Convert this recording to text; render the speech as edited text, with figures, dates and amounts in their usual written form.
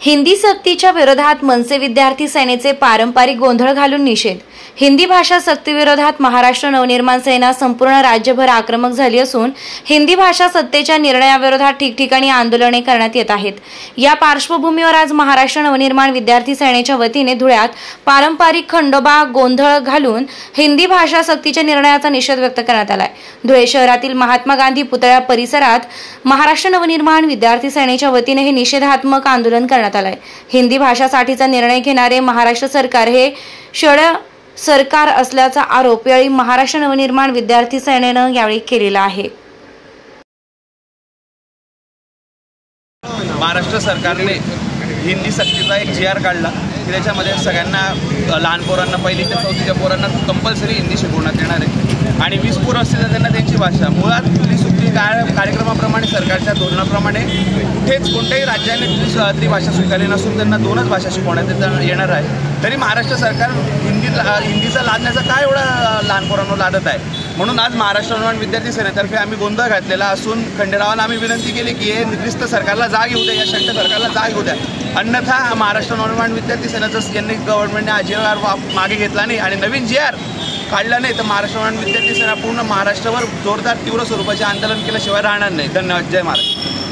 हिंदी सक्तीच्या विरोधात मनसे विद्यार्थी सेनेचे पारंपरिक गोंधळ घालून निषेध। हिंदी भाषा सक्तीविरोधात महाराष्ट्र नवनिर्माण सेना संपूर्ण राज्यभर आक्रमक झाली असून हिंदी भाषा सत्तेच्या निर्णयाविरोधात ठिकठिकाणी आंदोलने करण्यात येत आहेत। या पार्श्वभूमीवर आज महाराष्ट्र नवनिर्माण विद्यार्थी सेनेच्या वतीने धुळ्यात पारंपरिक खंडोबा गोंधळ घालून हिंदी भाषा सक्तीच्या निर्णयाचा निषेध व्यक्त करण्यात आला आहे। धुळे शहरातील महात्मा गांधी पुतळा परिसरात महाराष्ट्र नवनिर्माण विद्यार्थी सेनेच्या वतीने हे निषेधात्मक आंदोलन करण्यात आले आहे। हिंदी भाषासाठीचा निर्णय घेणारे महाराष्ट्र सरकार हे षड्यंत्र सरकार असल्याचा आरोप यावेळी महाराष्ट्र नवनिर्माण विद्यार्थी सेनेनं यावेळी केलेला आहे। महाराष्ट्र सरकारने हिंदी सक्तीचा एक GR काढला की त्याच्यामध्ये सगळ्यांना लहान पोरांना पहिली ते चौथीच्या पोरांना कंपल्सरी हिंदी शिकवण्यात येणार आहे आणि 20 पोरं असतील तर त्यांना त्यांची भाषा मुळात खुली सुट्टी कार्यक्रमाप्रमाणे सरकारच्या धोरणाप्रमाणे कुठेच कोणत्याही राज्याने त्रिभाषा स्वीकारली नसून त्यांना 2च भाषा शिकवण्यात येणार आहे। तरी महाराष्ट्र सरकार हिंदीचा लादण्याचा काय एवढा लहान पोरांवर लादत आहे। म्हणून आज महाराष्ट्र नवनिर्माण विद्यार्थी सेनेतर्फे आम्ही गोंधळ घातलेला असून खंडेरावाला आम्ही विनंती केली की हे निकृष्ट सरकारला जाग येऊ द्या, या शंट सरकारला जाग येऊ द्या, अन्यथा महाराष्ट्र नवनिर्माण विद्यार्थी सेनेचं यांनी गव्हर्नमेंटने GR मागे घेतला नाही आणि नवीन GR काढला नाही तर महाराष्ट्र नवनिर्माण विद्यार्थी सेना पूर्ण महाराष्ट्रावर जोरदार तीव्र स्वरूपाचे आंदोलन केल्याशिवाय राहणार नाही। धन्यवाद। जय महाराष्ट्र।